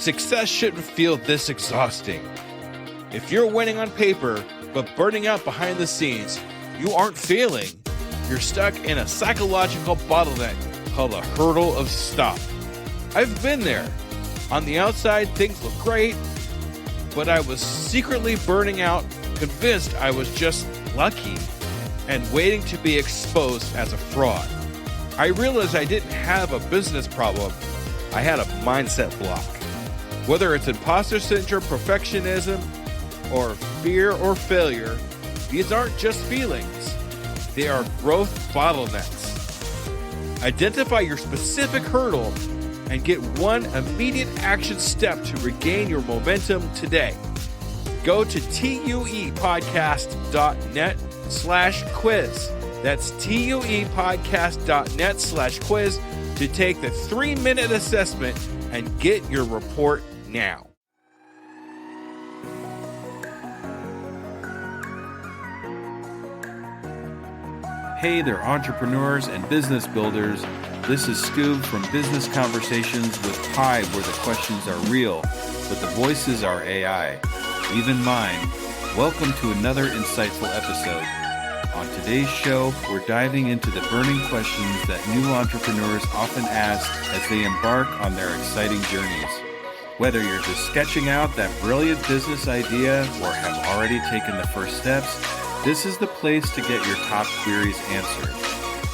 Success shouldn't feel this exhausting. If you're winning on paper, but burning out behind the scenes, you aren't failing. You're stuck in a psychological bottleneck called a hurdle of stop. I've been there. On the outside, things look great, but I was secretly burning out, convinced I was just lucky, and waiting to be exposed as a fraud. I realized I didn't have a business problem. I had a mindset block. Whether it's imposter syndrome, perfectionism, or fear or failure, these aren't just feelings. They are growth bottlenecks. Identify your specific hurdle and get one immediate action step to regain your momentum today. Go to tuepodcast.net/quiz. That's tuepodcast.net/quiz to take the 3-minute assessment and get your report now. Hey there, entrepreneurs and business builders. This is Skoob from Business Conversations with Pi, where the questions are real, but the voices are AI. Even mine. Welcome to another insightful episode. On today's show, we're diving into the burning questions that new entrepreneurs often ask as they embark on their exciting journeys. Whether you're just sketching out that brilliant business idea or have already taken the first steps, this is the place to get your top queries answered.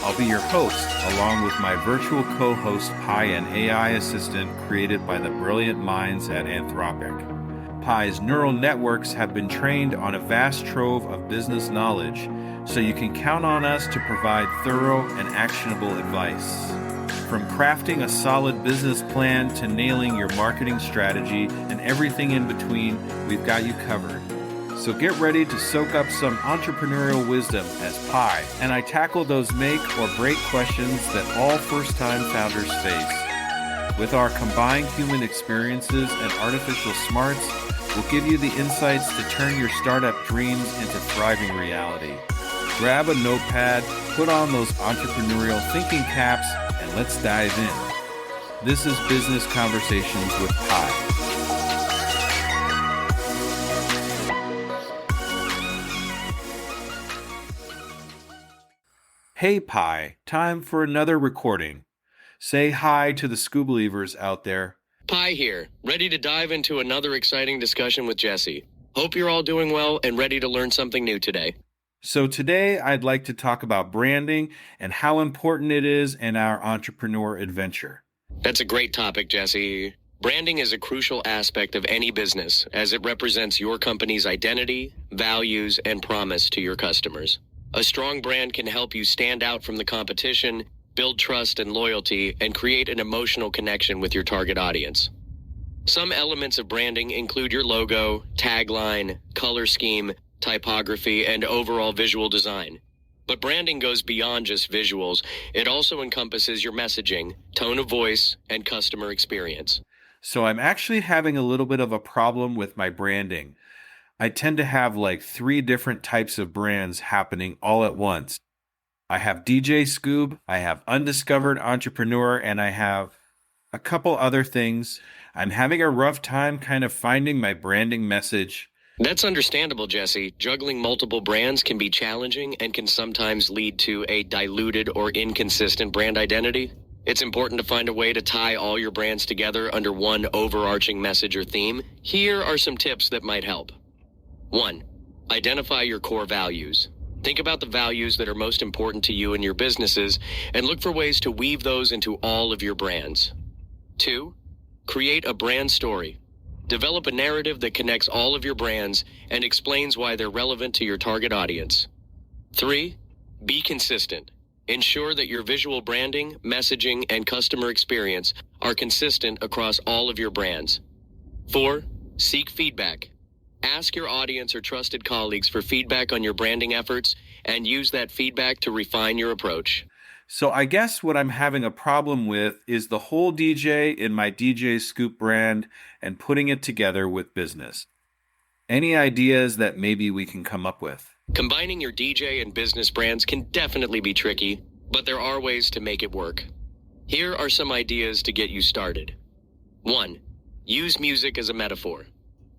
I'll be your host, along with my virtual co-host Pi, an AI assistant created by the brilliant minds at Anthropic. Pi's neural networks have been trained on a vast trove of business knowledge, so you can count on us to provide thorough and actionable advice. From crafting a solid business plan to nailing your marketing strategy and everything in between, we've got you covered. So get ready to soak up some entrepreneurial wisdom as Pi and I tackle those make or break questions that all first-time founders face. With our combined human experiences and artificial smarts, we'll give you the insights to turn your startup dreams into thriving reality. Grab a notepad, put on those entrepreneurial thinking caps, and let's dive in. This is Business Conversations with Pi. Hey Pi, time for another recording. Say hi to the Scoob believers out there. Pi here, ready to dive into another exciting discussion with Jesse. Hope you're all doing well and ready to learn something new today. So today I'd like to talk about branding and how important it is in our entrepreneur adventure. That's a great topic, Jesse. Branding is a crucial aspect of any business as it represents your company's identity, values, and promise to your customers. A strong brand can help you stand out from the competition, build trust and loyalty, and create an emotional connection with your target audience. Some elements of branding include your logo, tagline, color scheme, typography, and overall visual design. But branding goes beyond just visuals. It also encompasses your messaging, tone of voice, and customer experience. So I'm actually having a little bit of a problem with my branding. I tend to have like 3 different types of brands happening all at once. I have DJ Scoob, I have Undiscovered Entrepreneur, and I have a couple other things. I'm having a rough time kind of finding my branding message. That's understandable, Jesse. Juggling multiple brands can be challenging and can sometimes lead to a diluted or inconsistent brand identity. It's important to find a way to tie all your brands together under one overarching message or theme. Here are some tips that might help. 1. Identify your core values. Think about the values that are most important to you and your businesses and look for ways to weave those into all of your brands. 2. Create a brand story. Develop a narrative that connects all of your brands and explains why they're relevant to your target audience. 3. Be consistent. Ensure that your visual branding, messaging, and customer experience are consistent across all of your brands. 4. Seek feedback. Ask your audience or trusted colleagues for feedback on your branding efforts and use that feedback to refine your approach. So I guess what I'm having a problem with is the whole DJ in my DJ Scoop brand and putting it together with business. Any ideas that maybe we can come up with? Combining your DJ and business brands can definitely be tricky, but there are ways to make it work. Here are some ideas to get you started. 1. Use music as a metaphor.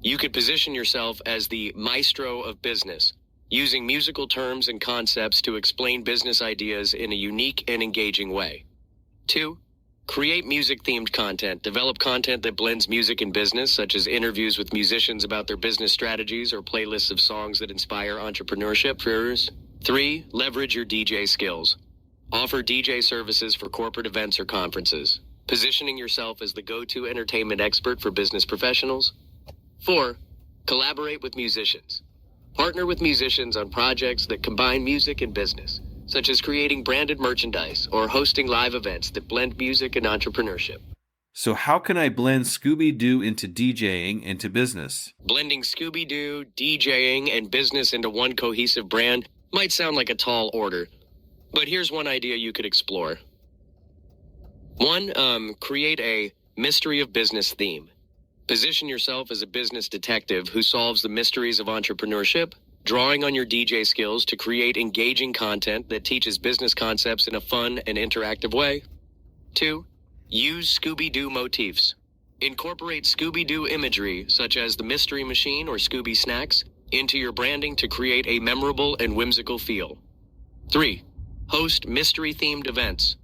You could position yourself as the maestro of business, using musical terms and concepts to explain business ideas in a unique and engaging way. 2. Create music-themed content. Develop content that blends music and business, such as interviews with musicians about their business strategies or playlists of songs that inspire entrepreneurship. 3. Leverage your DJ skills. Offer DJ services for corporate events or conferences, positioning yourself as the go-to entertainment expert for business professionals. 4. Collaborate with musicians. Partner with musicians on projects that combine music and business, such as creating branded merchandise or hosting live events that blend music and entrepreneurship. So how can I blend Scooby Doo into DJing into business? Blending Scooby Doo, DJing, and business into one cohesive brand might sound like a tall order, but here's one idea you could explore. 1. Create a mystery of business theme. Position yourself as a business detective who solves the mysteries of entrepreneurship, drawing on your DJ skills to create engaging content that teaches business concepts in a fun and interactive way. 2. Use Scooby Doo motifs. Incorporate Scooby Doo imagery, such as the Mystery Machine or Scooby Snacks, into your branding to create a memorable and whimsical feel. 3. Host mystery-themed events.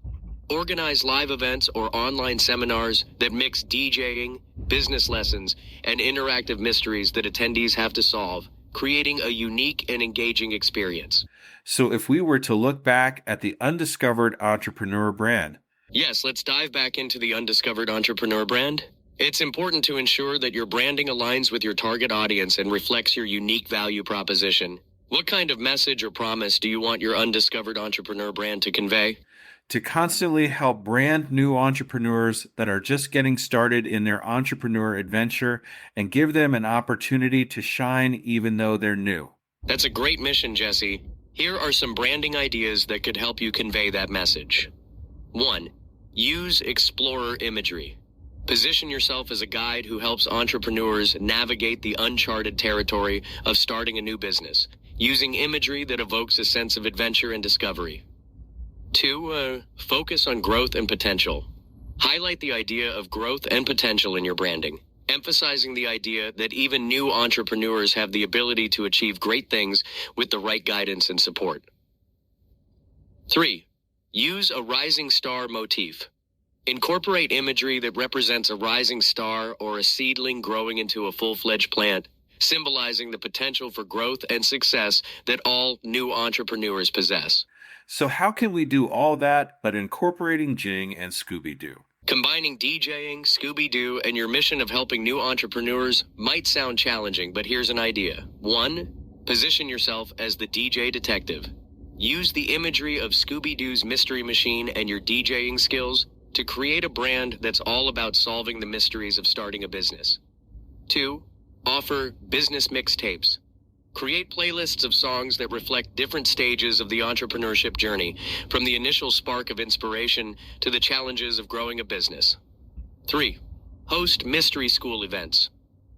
Organize live events or online seminars that mix DJing, business lessons, and interactive mysteries that attendees have to solve, creating a unique and engaging experience. So if we were to look back at the Undiscovered Entrepreneur brand. Yes, let's dive back into the Undiscovered Entrepreneur brand. It's important to ensure that your branding aligns with your target audience and reflects your unique value proposition. What kind of message or promise do you want your Undiscovered Entrepreneur brand to convey? To constantly help brand new entrepreneurs that are just getting started in their entrepreneur adventure and give them an opportunity to shine even though they're new. That's a great mission, Jesse. Here are some branding ideas that could help you convey that message. 1. Use explorer imagery. Position yourself as a guide who helps entrepreneurs navigate the uncharted territory of starting a new business, using imagery that evokes a sense of adventure and discovery. 2. Focus on growth and potential. Highlight the idea of growth and potential in your branding, emphasizing the idea that even new entrepreneurs have the ability to achieve great things with the right guidance and support. 3. Use a rising star motif. Incorporate imagery that represents a rising star or a seedling growing into a full-fledged plant, symbolizing the potential for growth and success that all new entrepreneurs possess. So how can we do all that but incorporating Jing and Scooby Doo? Combining DJing, Scooby Doo, and your mission of helping new entrepreneurs might sound challenging, but here's an idea. 1. Position yourself as the DJ detective. Use the imagery of Scooby Doo's Mystery Machine and your DJing skills to create a brand that's all about solving the mysteries of starting a business. 2. Offer business mixtapes. Create playlists of songs that reflect different stages of the entrepreneurship journey, from the initial spark of inspiration to the challenges of growing a business. 3. Host mystery school events.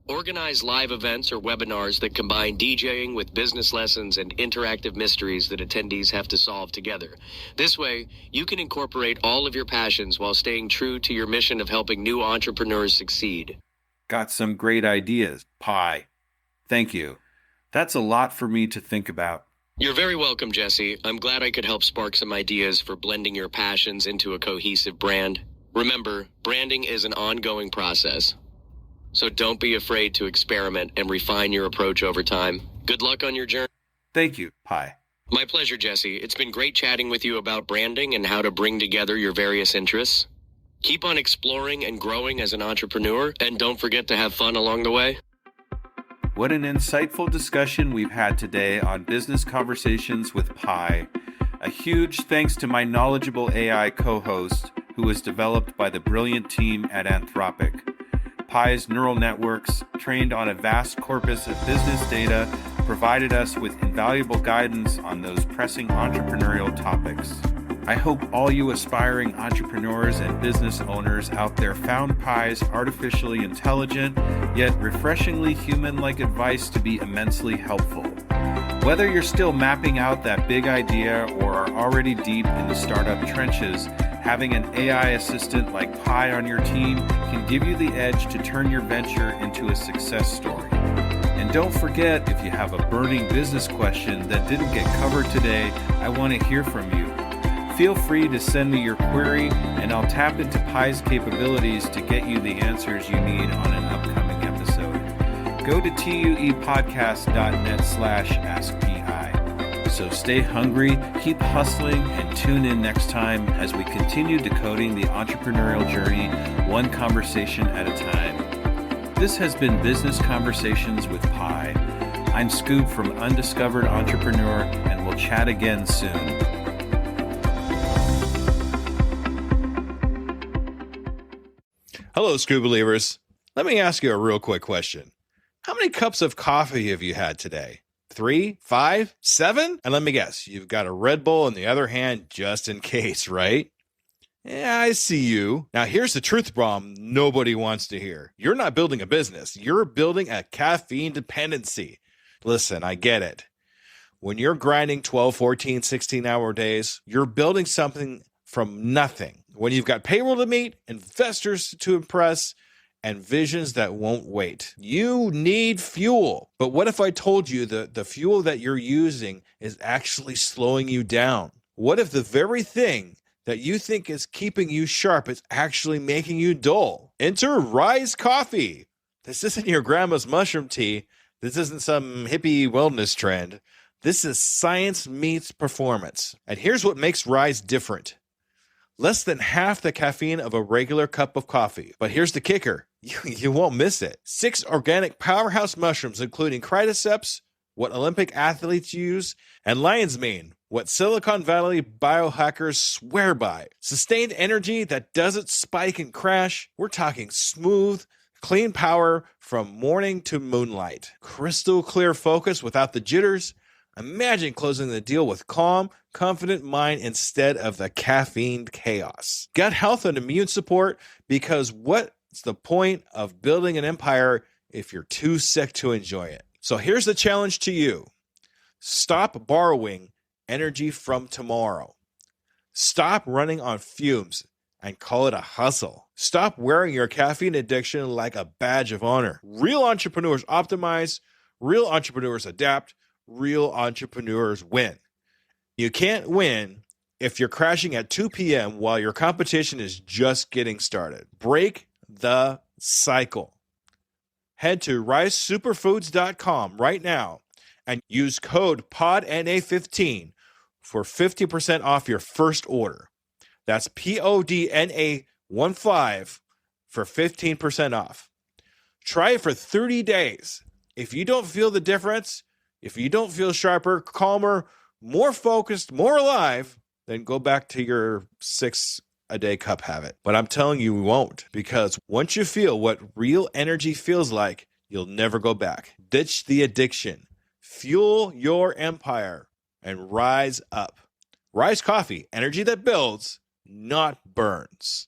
Organize live events or webinars that combine DJing with business lessons and interactive mysteries that attendees have to solve together. This way, you can incorporate all of your passions while staying true to your mission of helping new entrepreneurs succeed. Got some great ideas, Pi. Thank you. That's a lot for me to think about. You're very welcome, Jesse. I'm glad I could help spark some ideas for blending your passions into a cohesive brand. Remember, branding is an ongoing process, so don't be afraid to experiment and refine your approach over time. Good luck on your journey. Thank you, Pi. My pleasure, Jesse. It's been great chatting with you about branding and how to bring together your various interests. Keep on exploring and growing as an entrepreneur, and don't forget to have fun along the way. What an insightful discussion we've had today on Business Conversations with Pi. A huge thanks to my knowledgeable AI co-host, who was developed by the brilliant team at Anthropic. Pi's neural networks, trained on a vast corpus of business data, provided us with invaluable guidance on those pressing entrepreneurial topics. I hope all you aspiring entrepreneurs and business owners out there found Pi's artificially intelligent, yet refreshingly human-like advice to be immensely helpful. Whether you're still mapping out that big idea or are already deep in the startup trenches, Having an AI assistant like Pi on your team can give you the edge to turn your venture into a success story. And don't forget, if you have a burning business question that didn't get covered today, I want to hear from you. Feel free to send me your query, and I'll tap into Pi's capabilities to get you the answers you need on an upcoming episode. Go to tuepodcast.net/askpi. So stay hungry, keep hustling, and tune in next time as we continue decoding the entrepreneurial journey one conversation at a time. This has been Business Conversations with Pi. I'm Skoob from Undiscovered Entrepreneur, and we'll chat again soon. Hello, Scoob believers. Let me ask you a real quick question. How many cups of coffee have you had today? 3, 5, 7? And let me guess, you've got a Red Bull in the other hand just in case, right? Yeah, I see you. Now, here's the truth bomb nobody wants to hear. You're not building a business. You're building a caffeine dependency. Listen, I get it. When you're grinding 12, 14, 16-hour days, you're building something from nothing. When you've got payroll to meet, investors to impress, and visions that won't wait. You need fuel. But what if I told you that the fuel that you're using is actually slowing you down? What if the very thing that you think is keeping you sharp is actually making you dull? Enter Rise Coffee. This isn't your grandma's mushroom tea. This isn't some hippie wellness trend. This is science meets performance. And here's what makes Rise different. Less than half the caffeine of a regular cup of coffee. But here's the kicker. You won't miss it. 6 organic powerhouse mushrooms, including cordyceps, what Olympic athletes use, and lion's mane, what Silicon Valley biohackers swear by. Sustained energy that doesn't spike and crash. We're talking smooth, clean power from morning to moonlight. Crystal clear focus without the jitters. Imagine closing the deal with calm, confident mind instead of the caffeine chaos. Gut health and immune support, because what's the point of building an empire if you're too sick to enjoy it? So here's the challenge to you. Stop borrowing energy from tomorrow. Stop running on fumes and call it a hustle. Stop wearing your caffeine addiction like a badge of honor. Real entrepreneurs optimize, real entrepreneurs adapt, real entrepreneurs win. You can't win if you're crashing at 2 p.m. while your competition is just getting started. Break the cycle. Head to risesuperfoods.com right now and use code PODNA15 for 50% off your first order. That's PODNA15 for 15% off. Try it for 30 days. If you don't feel the difference, if you don't feel sharper, calmer, more focused, more alive, then go back to your 6-a-day cup habit. But I'm telling you, you won't, because once you feel what real energy feels like, you'll never go back. Ditch the addiction, fuel your empire, and rise up. Rise Coffee, energy that builds, not burns.